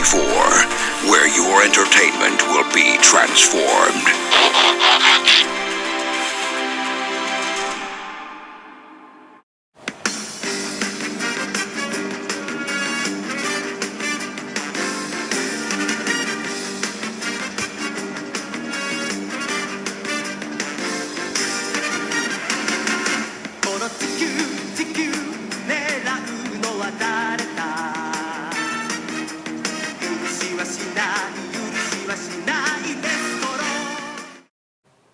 2024, where your entertainment will be transformed.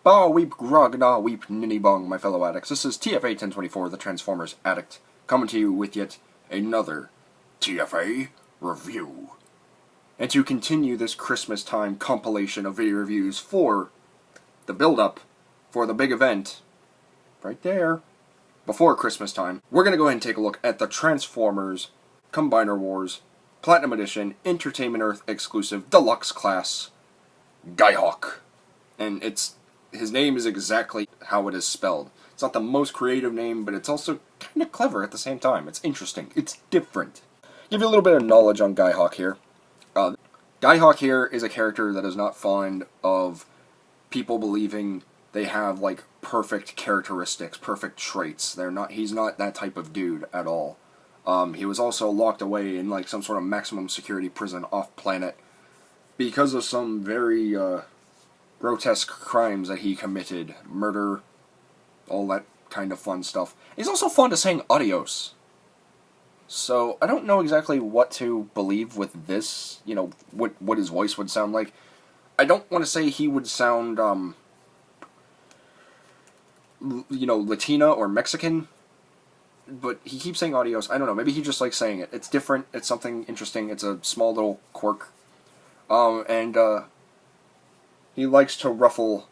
Bah weep grog nah weep ninny bong, my fellow addicts. This is TFA 1024, the Transformers Addict, coming to you with yet another TFA review. And to continue this Christmas time compilation of video reviews for the build-up for the big event, right there, before Christmas time, we're going to go ahead and take a look at the Transformers Combiner Wars Platinum Edition Entertainment Earth exclusive Deluxe class Guyhawk. And his name is exactly how it is spelled. It's not the most creative name, but it's also kind of clever at the same time. It's interesting. It's different. Give you a little bit of knowledge on Guyhawk here. Guyhawk here is a character that is not fond of people believing they have, like, perfect characteristics, perfect traits. He's not that type of dude at all. He was also locked away in, like, some sort of maximum security prison off-planet because of some very, grotesque crimes that he committed. Murder, all that kind of fun stuff. He's also fond of saying adios. So, I don't know exactly what to believe with this, you know, what his voice would sound like. I don't want to say he would sound, you know, Latina or Mexican, but he keeps saying adios. I don't know, maybe he just likes saying it. It's different, it's something interesting, it's a small little quirk. He likes to ruffle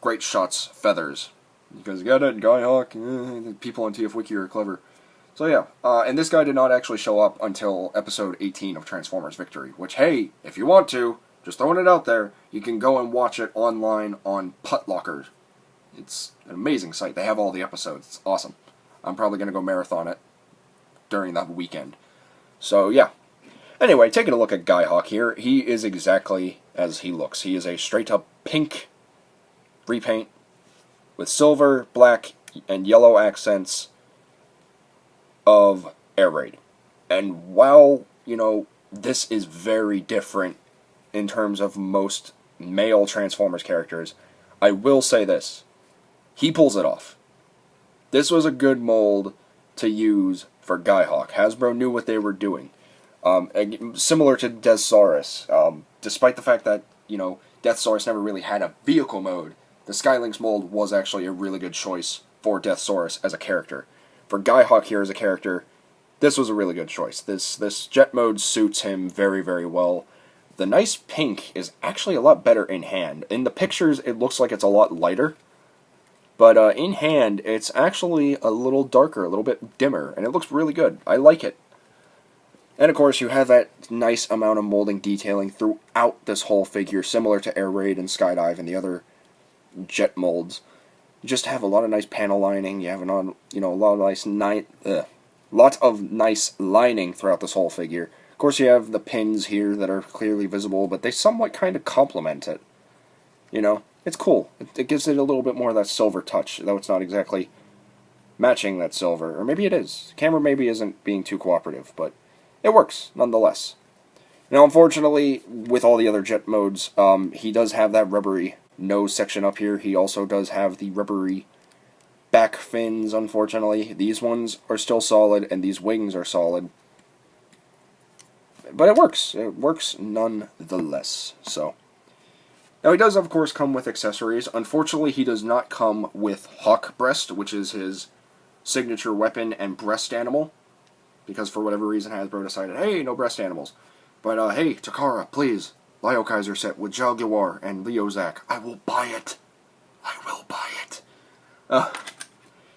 Great Shot's feathers. Because, get it, Guyhawk, people on TF Wiki are clever. So yeah, and this guy did not actually show up until episode 18 of Transformers Victory, which, hey, if you want to, just throwing it out there, you can go and watch it online on Putlocker. It's an amazing site. They have all the episodes. It's awesome. I'm probably going to go marathon it during that weekend. So yeah. Anyway, taking a look at Guyhawk here, he is exactly as he looks. He is a straight-up pink repaint with silver, black, and yellow accents of air raid. And while, you know, this is very different in terms of most male Transformers characters, I will say this. He pulls it off. This was a good mold to use for Guyhawk. Hasbro knew what they were doing. Similar to Deathsaurus, despite the fact that, you know, Deathsaurus never really had a vehicle mode, the Skylynx mold was actually a really good choice for Deathsaurus as a character. For Guyhawk here as a character, this was a really good choice. This jet mode suits him very, very well. The nice pink is actually a lot better in hand. In the pictures, it looks like it's a lot lighter, but in hand, it's actually a little darker, a little bit dimmer, and it looks really good. I like it. And of course, you have that nice amount of molding detailing throughout this whole figure, similar to Air Raid and Skydive and the other jet molds. You just have a lot of nice panel lining. You have a lot of nice lining throughout this whole figure. Of course, you have the pins here that are clearly visible, but they somewhat kind of complement it. You know, it's cool. It gives it a little bit more of that silver touch, though it's not exactly matching that silver. Or maybe it is. The camera maybe isn't being too cooperative, but it works, nonetheless. Now, unfortunately, with all the other jet modes, he does have that rubbery nose section up here. He also does have the rubbery back fins, unfortunately. These ones are still solid, and these wings are solid. But it works. It works nonetheless. So, now he does, of course, come with accessories. Unfortunately, he does not come with Hawk Breast, which is his signature weapon and breast animal. Because for whatever reason, Hasbro decided, hey, no breast animals. But, hey, Takara, please, Lio Kaiser set with Jaguar and Leo Zack. I will buy it. I will buy it.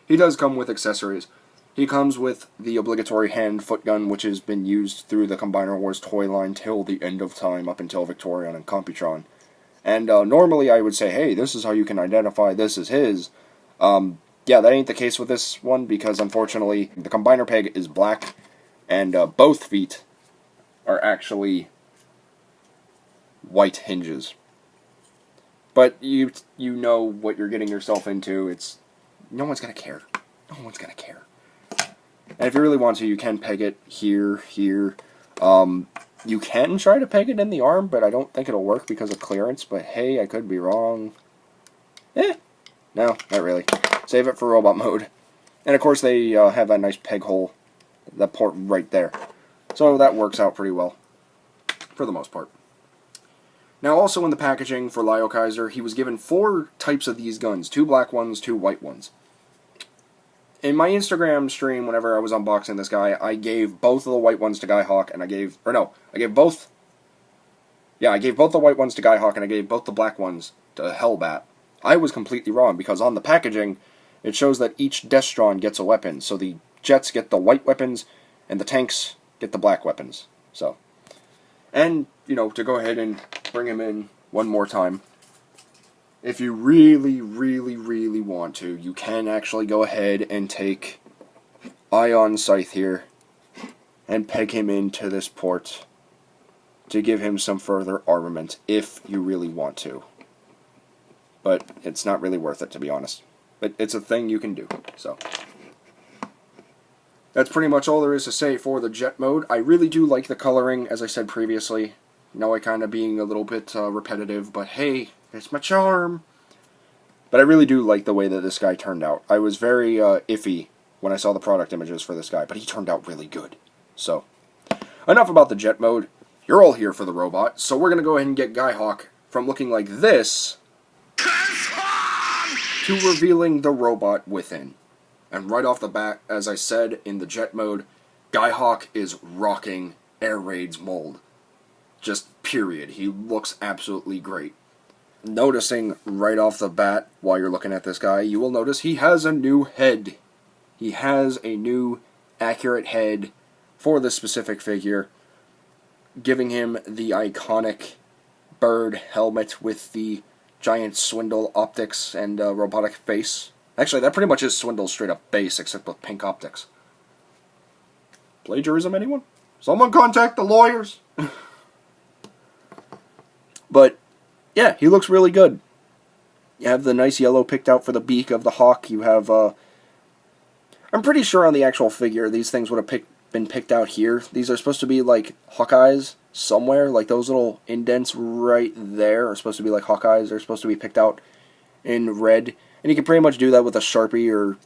He does come with accessories. He comes with the obligatory hand-foot gun, which has been used through the Combiner Wars toy line till the end of time, up until Victorion and Computron. And normally I would say, hey, this is how you can identify this as his. Yeah, that ain't the case with this one, because unfortunately, the combiner peg is black, and both feet are actually white hinges. But you know what you're getting yourself into. No one's gonna care. No one's gonna care. And if you really want to, you can peg it here. You can try to peg it in the arm, but I don't think it'll work because of clearance. But hey, I could be wrong. No, not really. Save it for robot mode. And of course they have that nice peg hole, that port right there. So that works out pretty well, for the most part. Now also in the packaging for Lyle Kaiser, he was given 4 types of these guns. 2 black ones, 2 white ones. In my Instagram stream, whenever I was unboxing this guy, I gave both of the white ones to Guyhawk, and I gave both the white ones to Guyhawk, and I gave both the black ones to Hellbat. I was completely wrong, because on the packaging, it shows that each Destron gets a weapon. So the jets get the white weapons, and the tanks get the black weapons. So, and, to go ahead and bring him in one more time, if you really, really, really want to, you can actually go ahead and take Ion Scythe here and peg him into this port to give him some further armament, if you really want to. But it's not really worth it, to be honest. But it's a thing you can do, so. That's pretty much all there is to say for the jet mode. I really do like the coloring, as I said previously. I kind of being a little bit repetitive, but hey, it's my charm. But I really do like the way that this guy turned out. I was very iffy when I saw the product images for this guy, but he turned out really good. So, enough about the jet mode. You're all here for the robot, so we're going to go ahead and get Guyhawk from looking like this to revealing the robot within. And right off the bat, as I said, in the jet mode, Guyhawk is rocking Air Raid's mold. Just period. He looks absolutely great. Noticing right off the bat, while you're looking at this guy, you will notice he has a new head. He has a new accurate head for this specific figure, giving him the iconic bird helmet with the giant Swindle optics and robotic face. Actually, that pretty much is Swindle's straight up base, except with pink optics. Plagiarism, anyone? Someone contact the lawyers! But, yeah, he looks really good. You have the nice yellow picked out for the beak of the hawk. You have, I'm pretty sure on the actual figure, these things would have been picked out here. These are supposed to be like Hawkeyes somewhere. Like those little indents right there are supposed to be like Hawkeyes. They're supposed to be picked out in red. And you can pretty much do that with a Sharpie or,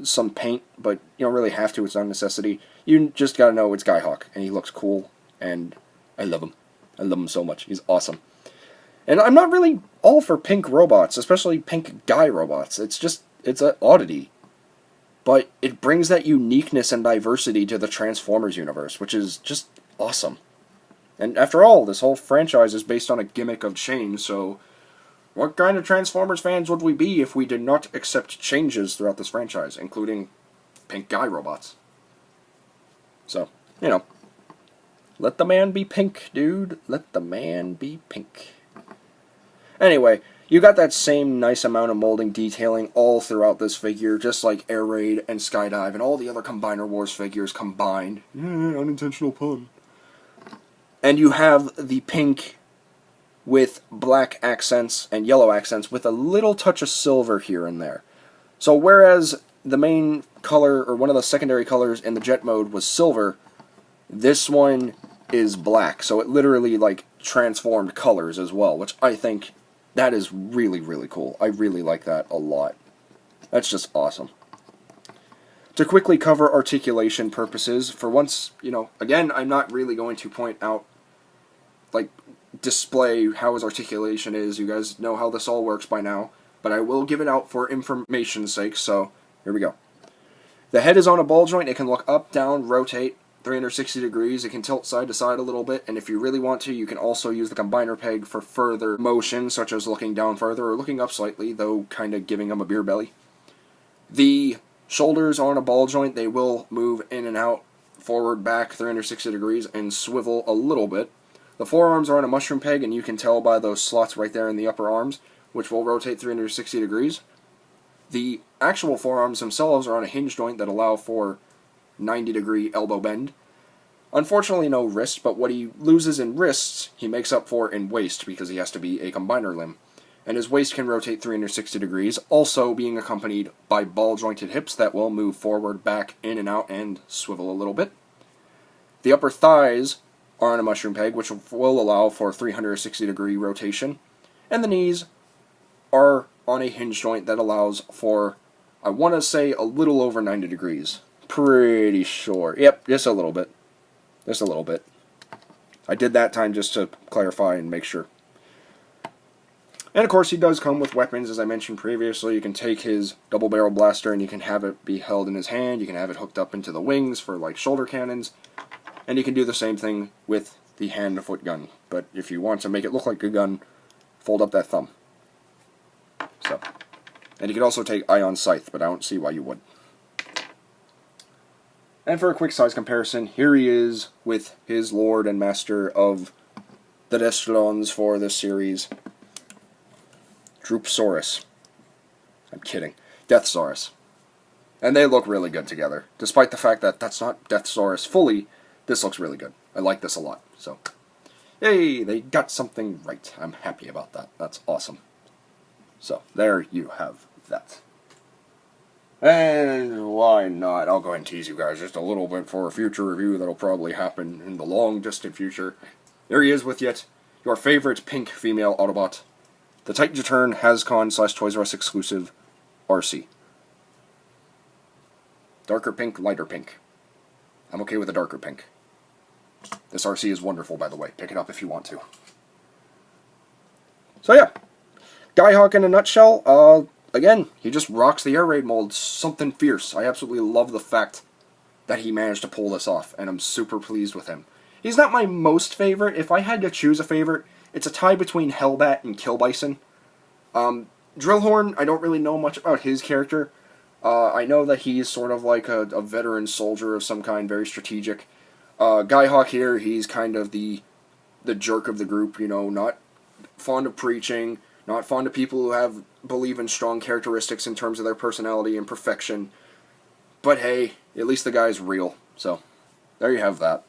some paint. But you don't really have to. It's not a necessity. You just gotta know it's Guyhawk. And he looks cool. And I love him. I love him so much. He's awesome. And I'm not really all for pink robots, especially pink guy robots. It's an oddity. But it brings that uniqueness and diversity to the Transformers universe, which is just awesome. And after all, this whole franchise is based on a gimmick of change, so what kind of Transformers fans would we be if we did not accept changes throughout this franchise, including pink guy robots? So, let the man be pink, dude. Let the man be pink. Anyway, you got that same nice amount of molding detailing all throughout this figure, just like Air Raid and Skydive and all the other Combiner Wars figures combined. Unintentional pun. And you have the pink with black accents and yellow accents with a little touch of silver here and there. So whereas the main color, or one of the secondary colors in the jet mode was silver, this one is black. So it literally, transformed colors as well, which I think that is really, really cool. I really like that a lot. That's just awesome. To quickly cover articulation purposes, for once, again, I'm not really going to point out, display how his articulation is. You guys know how this all works by now. But I will give it out for information's sake, so here we go. The head is on a ball joint. It can look up, down, rotate 360 degrees. It can tilt side to side a little bit, and if you really want to, you can also use the combiner peg for further motion, such as looking down further or looking up slightly, though kind of giving them a beer belly. The shoulders are on a ball joint. They will move in and out, forward, back, 360 degrees, and swivel a little bit. The forearms are on a mushroom peg, and you can tell by those slots right there in the upper arms, which will rotate 360 degrees. The actual forearms themselves are on a hinge joint that allow for 90-degree elbow bend. Unfortunately, no wrist, but what he loses in wrists, he makes up for in waist, because he has to be a combiner limb. And his waist can rotate 360 degrees, also being accompanied by ball-jointed hips that will move forward, back, in and out, and swivel a little bit. The upper thighs are on a mushroom peg, which will allow for 360-degree rotation. And the knees are on a hinge joint that allows for, I want to say, a little over 90 degrees. Pretty sure. Yep, just a little bit. Just a little bit. I did that time just to clarify and make sure. And of course he does come with weapons, as I mentioned previously. You can take his double barrel blaster and you can have it be held in his hand. You can have it hooked up into the wings for like shoulder cannons. And you can do the same thing with the hand-to-foot gun. But if you want to make it look like a gun, fold up that thumb. So. And you can also take Ion Scythe, but I don't see why you would. And for a quick size comparison, here he is with his Lord and Master of the Destrelons for this series, Droopsaurus. I'm kidding. Deathsaurus. And they look really good together. Despite the fact that that's not Deathsaurus fully, this looks really good. I like this a lot. So, yay, they got something right. I'm happy about that. That's awesome. So, there you have that. And why not? I'll go ahead and tease you guys just a little bit for a future review that'll probably happen in the long distant future. There he is with yet your favorite pink female Autobot, the Titan Return HasCon / Toys R Us exclusive RC. Darker pink, lighter pink. I'm okay with the darker pink. This RC is wonderful, by the way. Pick it up if you want to. So yeah, Guyhawk in a nutshell. Again, he just rocks the air raid mold. Something fierce. I absolutely love the fact that he managed to pull this off, and I'm super pleased with him. He's not my most favorite. If I had to choose a favorite, it's a tie between Hellbat and Killbison. Drillhorn, I don't really know much about his character. I know that he's sort of like a veteran soldier of some kind, very strategic. Guyhawk here, he's kind of the jerk of the group, you know, not fond of preaching, not fond of people who believe in strong characteristics in terms of their personality and perfection. But hey, at least the guy's real. So, there you have that.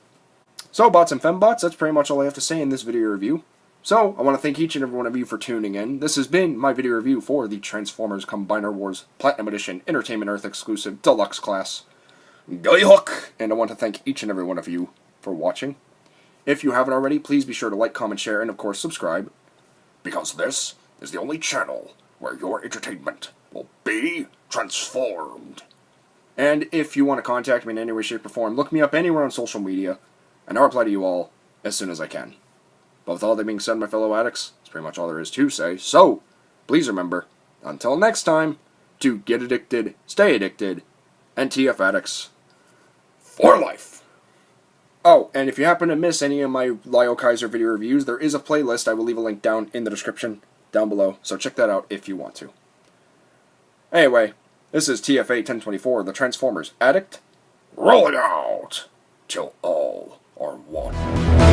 So, bots and fembots, that's pretty much all I have to say in this video review. So, I want to thank each and every one of you for tuning in. This has been my video review for the Transformers Combiner Wars Platinum Edition Entertainment Earth exclusive Deluxe class, Guyhawk! And I want to thank each and every one of you for watching. If you haven't already, please be sure to like, comment, share, and of course subscribe, because this is the only channel where your entertainment will be transformed. And if you want to contact me in any way, shape, or form, look me up anywhere on social media, and I'll reply to you all as soon as I can. But with all that being said, my fellow addicts, that's pretty much all there is to say. So, please remember, until next time, to get addicted, stay addicted, and TF addicts for life. Oh, and if you happen to miss any of my Lyle Kaiser video reviews, there is a playlist. I will leave a link down in the description down below, so check that out if you want to. Anyway, this is TFA 1024, the Transformers Addict. Roll it out till all are one.